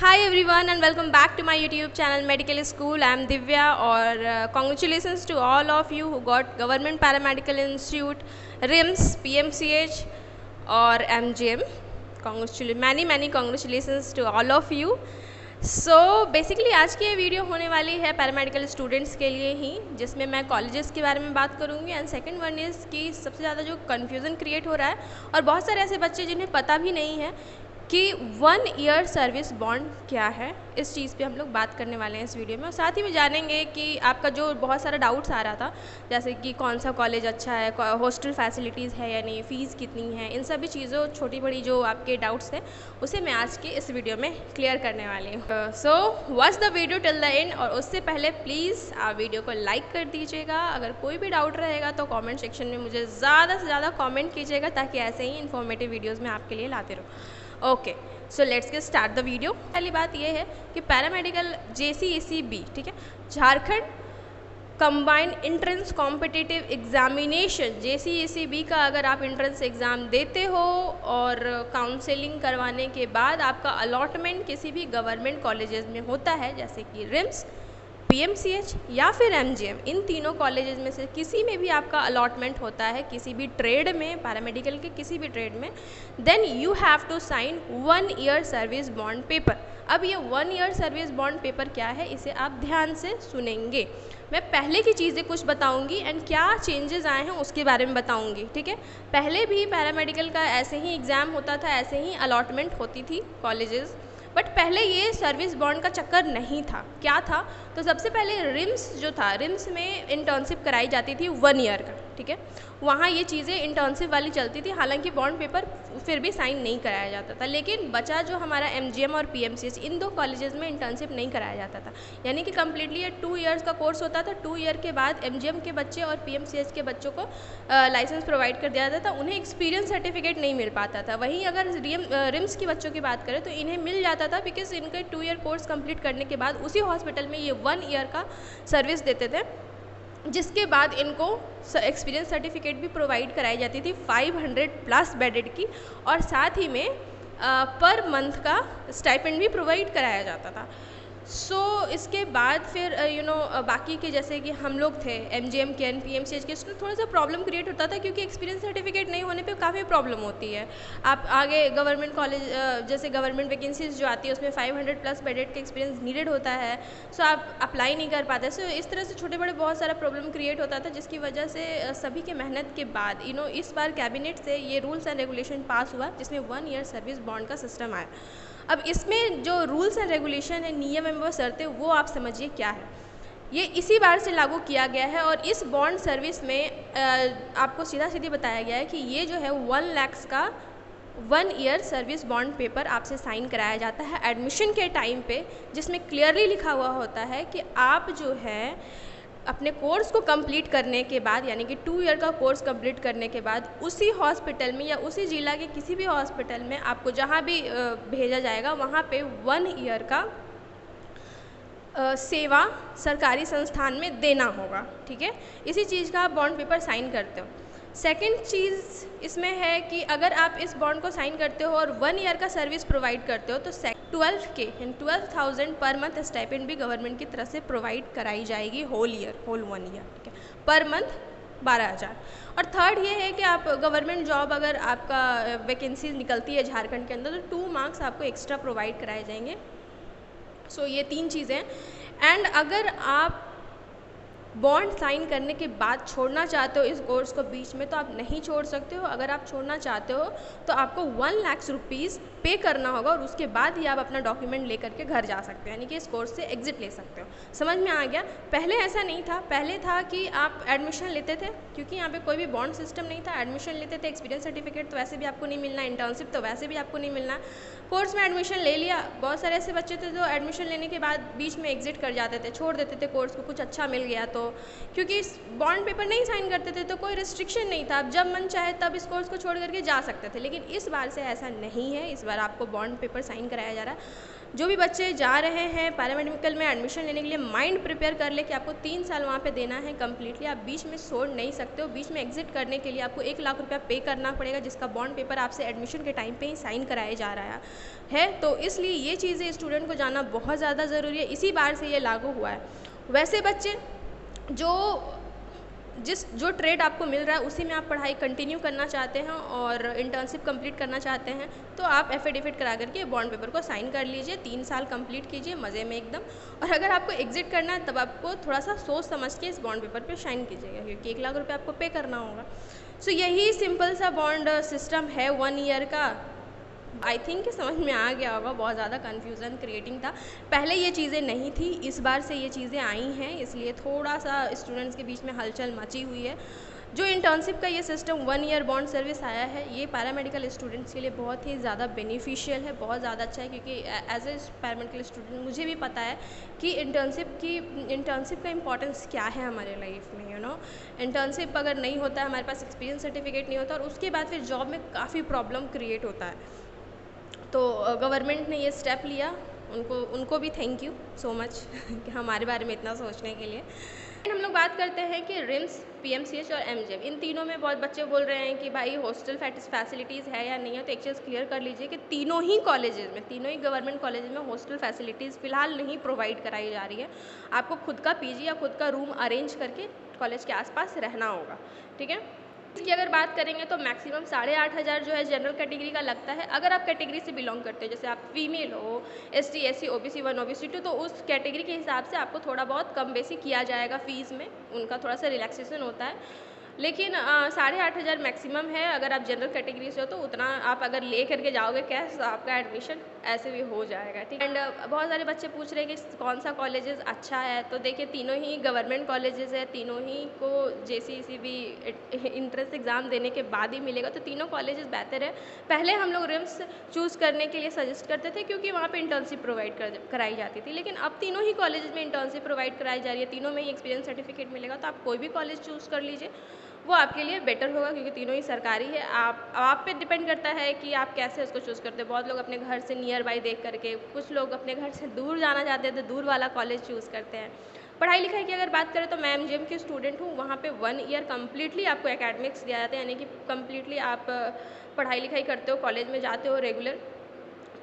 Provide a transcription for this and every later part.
Hi everyone and welcome back to my YouTube channel Medical School. I am Divya और congratulations to all of you who got Government Paramedical Institute, RIMS, PMCH और MGM. Many congratulations to all of you. So basically आज की ये video होने वाली है paramedical students के लिए ही, जिसमें मैं कॉलेजेस के बारे में बात करूँगी एंड सेकंड वन इज़ कि सबसे ज़्यादा जो कन्फ्यूज़न क्रिएट हो रहा है और बहुत सारे ऐसे बच्चे जिन्हें पता भी नहीं है कि 1 ईयर सर्विस बॉन्ड क्या है, इस चीज़ पे हम लोग बात करने वाले हैं इस वीडियो में। और साथ ही में जानेंगे कि आपका जो बहुत सारा डाउट्स आ रहा था, जैसे कि कौन सा कॉलेज अच्छा है, हॉस्टल फैसिलिटीज़ है या नहीं, फ़ीस कितनी है, इन सभी चीज़ों छोटी बड़ी जो आपके डाउट्स थे उसे मैं आज की इस वीडियो में क्लियर करने वाली हूँ। So watch the video till the end, और उससे पहले प्लीज़ आप वीडियो को लाइक कर दीजिएगा। अगर कोई भी डाउट रहेगा तो कॉमेंट सेक्शन में मुझे ज़्यादा से ज़्यादा कॉमेंट कीजिएगा, ताकि ऐसे ही इन्फॉर्मेटिव वीडियोज़ में आपके लिए लाते रहूँ। Okay, so let's get start the video. पहली बात ये है कि पैरामेडिकल JCECB, ठीक है, Jharkhand combined entrance competitive examination JCECB का अगर आप एंट्रेंस एग्ज़ाम देते हो और काउंसलिंग करवाने के बाद आपका अलॉटमेंट किसी भी गवर्नमेंट कॉलेजेस में होता है, जैसे कि RIMS, PMCH या फिर MGM, इन तीनों कॉलेजेस में से किसी में भी आपका अलॉटमेंट होता है, किसी भी ट्रेड में, पैरामेडिकल के किसी भी ट्रेड में, then you have to sign 1 year service bond paper. अब ये 1 ईयर सर्विस बॉन्ड पेपर क्या है, इसे आप ध्यान से सुनेंगे। मैं पहले की चीज़ें कुछ बताऊंगी एंड क्या चेंजेस आए हैं उसके बारे में बताऊंगी, ठीक है। पहले भी पैरामेडिकल का ऐसे ही एग्ज़ाम होता था, ऐसे ही अलॉटमेंट होती थी कॉलेजेस, बट पहले ये सर्विस बॉन्ड का चक्कर नहीं था। क्या था, तो सबसे पहले RIMS जो था, RIMS में इंटर्नशिप कराई जाती थी 1 ईयर का, ठीक है। वहाँ ये चीज़ें इंटर्नशिप वाली चलती थी, हालांकि बॉन्ड पेपर फिर भी साइन नहीं कराया जाता था। लेकिन बचा जो हमारा MGM और PMCH, इन दो कॉलेजेस में इंटर्नशिप नहीं कराया जाता था, यानी कि कम्प्लीटली ये 2 ईयर्स का कोर्स होता था। 2 ईयर के बाद MGM के बच्चे और PMCH के बच्चों को लाइसेंस प्रोवाइड कर दिया जाता था, उन्हें एक्सपीरियंस सर्टिफिकेट नहीं मिल पाता था। वहीं अगर RIMS के बच्चों की बात करें तो इन्हें मिल जाता था, बिकॉज इनके 2 ईयर कोर्स कंप्लीट करने के बाद उसी हॉस्पिटल में ये 1 ईयर का सर्विस देते थे, जिसके बाद इनको एक्सपीरियंस सर्टिफिकेट भी प्रोवाइड कराई जाती थी 500+ बेडेड की, और साथ ही में पर मंथ का स्टाइपेंड भी प्रोवाइड कराया जाता था। सो इसके बाद फिर बाकी के जैसे कि हम लोग थे MGM के PMCH के, इसमें थोड़ा सा प्रॉब्लम क्रिएट होता था, क्योंकि एक्सपीरियंस सर्टिफिकेट नहीं होने पे काफ़ी प्रॉब्लम होती है। आप आगे गवर्नमेंट कॉलेज जैसे गवर्नमेंट वैकेंसीज जो आती है उसमें 500+ बेडेड का एक्सपीरियंस नीडेड होता है, सो आप अप्लाई नहीं कर पाते। सो इस तरह से छोटे बड़े बहुत सारा प्रॉब्लम क्रिएट होता था, जिसकी वजह से सभी के मेहनत के बाद इस बार कैबिनेट से ये रूल्स एंड रेगुलेशन पास हुआ, जिसमें 1 ईयर सर्विस बॉन्ड का सिस्टम आया। अब इसमें जो रूल्स एंड रेगुलेशन है, नियम एवं शर्तें, वो आप समझिए क्या है। ये इसी बार से लागू किया गया है, और इस बॉन्ड सर्विस में आपको सीधा सीधी बताया गया है कि ये जो है 1 लाख का 1 ईयर सर्विस बॉन्ड पेपर आपसे साइन कराया जाता है एडमिशन के टाइम पे, जिसमें क्लियरली लिखा हुआ होता है कि आप जो है अपने कोर्स को कंप्लीट करने के बाद, यानी कि 2 ईयर का कोर्स कंप्लीट करने के बाद, उसी हॉस्पिटल में या उसी जिला के किसी भी हॉस्पिटल में आपको जहाँ भी भेजा जाएगा वहाँ पे 1 ईयर का सेवा सरकारी संस्थान में देना होगा, ठीक है। इसी चीज़ का आप बॉन्ड पेपर साइन करते हो। सेकंड चीज़ इसमें है कि अगर आप इस बॉन्ड को साइन करते हो और 1 ईयर का सर्विस प्रोवाइड करते हो, तो 12,000 पर मंथ स्टाइपेंड भी गवर्नमेंट की तरफ से प्रोवाइड कराई जाएगी होल 1 ईयर, ठीक है, पर मंथ 12,000। और थर्ड ये है कि आप गवर्नमेंट जॉब अगर आपका वैकेंसी निकलती है झारखंड के अंदर, तो 2 मार्क्स आपको एक्स्ट्रा प्रोवाइड कराए जाएंगे। सो ये 3 चीज़ें। एंड अगर आप बॉन्ड साइन करने के बाद छोड़ना चाहते हो इस कोर्स को बीच में, तो आप नहीं छोड़ सकते हो। अगर आप छोड़ना चाहते हो तो आपको 1 लाख रुपीज़ पे करना होगा, और उसके बाद ही आप अपना डॉक्यूमेंट लेकर के घर जा सकते हो, यानी कि इस कोर्स से एग्जिट ले सकते हो। समझ में आ गया। पहले ऐसा नहीं था, पहले था कि आप एडमिशन लेते थे, क्योंकि यहाँ पे कोई भी बॉन्ड सिस्टम नहीं था, एडमिशन लेते थे, एक्सपीरियंस सर्टिफिकेट तो वैसे भी आपको नहीं मिलना, इंटर्नशिप तो वैसे भी आपको नहीं मिलना। कोर्स में एडमिशन ले लिया, बहुत सारे ऐसे बच्चे थे जो एडमिशन लेने के बाद बीच में एग्जिट कर जाते थे, छोड़ देते थे कोर्स को, कुछ अच्छा मिल गया तो, क्योंकि बॉन्ड पेपर नहीं साइन करते थे तो कोई रिस्ट्रिक्शन नहीं था, आप जब मन चाहे तब इस कोर्स को छोड़ करके जा सकते थे। लेकिन इस बार से ऐसा नहीं है, इस बार आपको बॉन्ड पेपर साइन कराया जा रहा है। जो भी बच्चे जा रहे हैं पैरामेडिकल में एडमिशन लेने के लिए, माइंड प्रिपेयर कर ले कि आपको 3 साल वहाँ पे देना है कम्प्लीटली। आप बीच में छोड़ नहीं सकते हो। बीच में एग्जिट करने के लिए आपको 1 लाख रुपया पे करना पड़ेगा, जिसका बॉन्ड पेपर आपसे एडमिशन के टाइम पे ही साइन कराया जा रहा है। तो इसलिए ये चीज़ें स्टूडेंट को जानना बहुत ज़्यादा ज़रूरी है। इसी बार से ये लागू हुआ है। वैसे बच्चे जो ट्रेड आपको मिल रहा है उसी में आप पढ़ाई कंटिन्यू करना चाहते हैं और इंटर्नशिप कंप्लीट करना चाहते हैं, तो आप एफिडेविट करा करके बॉन्ड पेपर को साइन कर लीजिए, 3 साल कंप्लीट कीजिए मज़े में एकदम। और अगर आपको एग्जिट करना है तब आपको थोड़ा सा सोच समझ के इस बॉन्ड पेपर पे साइन कीजिएगा, क्योंकि 1 लाख रुपये आपको पे करना होगा। सो यही सिंपल सा बॉन्ड सिस्टम है 1 ईयर का। आई थिंक समझ में आ गया होगा। बहुत ज़्यादा कन्फ्यूज़न क्रिएटिंग था, पहले ये चीज़ें नहीं थी, इस बार से ये चीज़ें आई हैं, इसलिए थोड़ा सा स्टूडेंट्स के बीच में हलचल मची हुई है। जो इंटर्नशिप का ये सिस्टम 1 ईयर बॉन्ड सर्विस आया है, ये पैरामेडिकल स्टूडेंट्स के लिए बहुत ही ज़्यादा बेनिफिशियल है, बहुत ज़्यादा अच्छा है, क्योंकि एज ए पैरामेडिकल स्टूडेंट मुझे भी पता है कि इंटर्नशिप का इंपॉर्टेंस क्या है हमारे लाइफ में। इंटर्नशिप अगर नहीं होता है, हमारे पास एक्सपीरियंस सर्टिफिकेट नहीं होता, और उसके बाद फिर जॉब में काफ़ी प्रॉब्लम क्रिएट होता है। तो गवर्नमेंट ने ये स्टेप लिया, उनको भी थैंक यू सो मच कि हमारे बारे में इतना सोचने के लिए। हम लोग बात करते हैं कि रिम्स, पीएमसीएच और एमजेम, इन तीनों में बहुत बच्चे बोल रहे हैं कि भाई हॉस्टल फैसिलिटीज़ है या नहीं है। तो एक चीज़ क्लियर कर लीजिए कि तीनों ही गवर्नमेंट कॉलेजेस में हॉस्टल फैसिलिटीज़ फ़िलहाल नहीं प्रोवाइड कराई जा रही है। आपको खुद का पीजी या खुद का रूम अरेंज करके कॉलेज के आसपास रहना होगा, ठीक है। इसकी अगर बात करेंगे तो मैक्सिमम 8,500 जो है जनरल कैटेगरी का लगता है। अगर आप कैटेगरी से बिलोंग करते हो, जैसे आप फीमेल हो, एसटी, एससी, ओबीसी 1, ओबीसी 2, तो उस कैटेगरी के हिसाब से आपको थोड़ा बहुत कम बेसी किया जाएगा फ़ीस में, उनका थोड़ा सा रिलैक्सेशन होता है। लेकिन 8,500 मैक्सिमम है। अगर आप जनरल कैटेगरी से हो तो उतना आप अगर ले करके जाओगे कैश, तो आपका एडमिशन ऐसे भी हो जाएगा, ठीक है। एंड बहुत सारे बच्चे पूछ रहे हैं कि कौन सा कॉलेजेस अच्छा है। तो देखिए, तीनों ही गवर्नमेंट कॉलेजेस है, तीनों ही को जेसीसी भी इंट्रेंस एग्ज़ाम देने के बाद ही मिलेगा, तो तीनों कॉलेजेस बेहतर है। पहले हम लोग रिम्स चूज़ करने के लिए सजेस्ट करते थे, क्योंकि वहाँ पे इंटर्नशिप प्रोवाइड कराई जाती थी। लेकिन अब तीनों ही कॉलेजेस में इंटर्नशिप प्रोवाइड कराई जा रही है, तीनों में ही एक्सपीरियंस सर्टिफिकेट मिलेगा। तो आप कोई भी कॉलेज चूज़ कर लीजिए, वो आपके लिए बेटर होगा, क्योंकि तीनों ही सरकारी है। आप पे डिपेंड करता है कि आप कैसे उसको चूज़ करते हो। बहुत लोग अपने घर से नियर बाई देख करके, कुछ लोग अपने घर से दूर जाना चाहते हैं तो दूर वाला कॉलेज चूज़ करते हैं। पढ़ाई लिखाई की अगर बात करें तो मैं एमजीएम की स्टूडेंट हूँ। वहाँ पे 1 ईयर कम्प्लीटली आपको एकेडमिक्स दिया जाता है, यानी कि कम्प्लीटली आप पढ़ाई लिखाई करते हो, कॉलेज में जाते हो regular.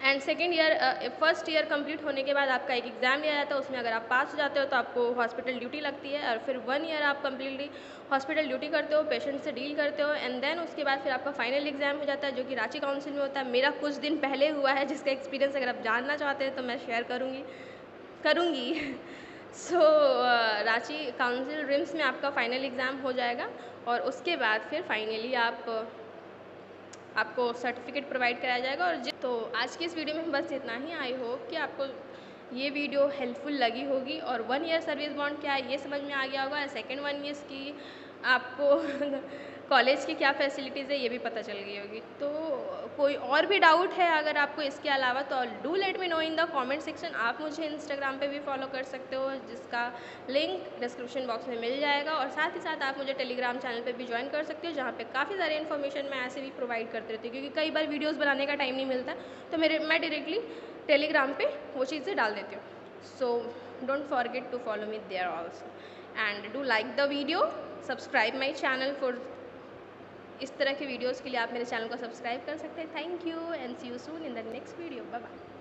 And second year, first year complete होने के बाद आपका एक एग्ज़ाम लिया जाता है, उसमें अगर आप पास हो जाते हो तो आपको हॉस्पिटल ड्यूटी लगती है। और फिर 1 ईयर आप कम्प्लीटली हॉस्पिटल ड्यूटी करते हो, पेशेंट से डील करते हो। एंड देन उसके बाद फिर आपका फाइनल एग्ज़ाम हो जाता है, जो कि रांची काउंसिल में होता है। मेरा कुछ दिन पहले हुआ है, जिसका एक्सपीरियंस अगर आप जानना चाहते हैं तो मैं शेयर करूँगी सो रांची काउंसिल रिम्स में आपका फाइनल एग्ज़ाम हो जाएगा, और उसके बाद फिर फाइनली आपको सर्टिफिकेट प्रोवाइड कराया जाएगा। और तो आज की इस वीडियो में बस इतना ही। आई होप कि आपको ये वीडियो हेल्पफुल लगी होगी, और 1 ईयर सर्विस बॉन्ड क्या है ये समझ में आ गया होगा। सेकेंड 1 ईयर्स की आपको कॉलेज की क्या फैसिलिटीज़ है ये भी पता चल गई होगी। तो कोई और भी डाउट है अगर आपको इसके अलावा, तो do let me know in the comment section. आप मुझे इंस्टाग्राम पे भी फॉलो कर सकते हो, जिसका लिंक डिस्क्रिप्शन बॉक्स में मिल जाएगा। और साथ ही साथ आप मुझे टेलीग्राम चैनल पे भी ज्वाइन कर सकते हो, जहाँ पे काफ़ी सारे इन्फॉर्मेशन मैं ऐसे भी प्रोवाइड करती रहती हूँ, क्योंकि कई बार वीडियोज़ बनाने का टाइम नहीं मिलता, तो मैं डायरेक्टली टेलीग्राम पे वो चीज़ें डाल देती हूँ। So don't forget to follow me there also, and do like the video, subscribe my channel for इस तरह के वीडियोज़ के लिए आप मेरे चैनल को सब्सक्राइब कर सकते हैं। Thank you and see you soon in the next video. Bye bye.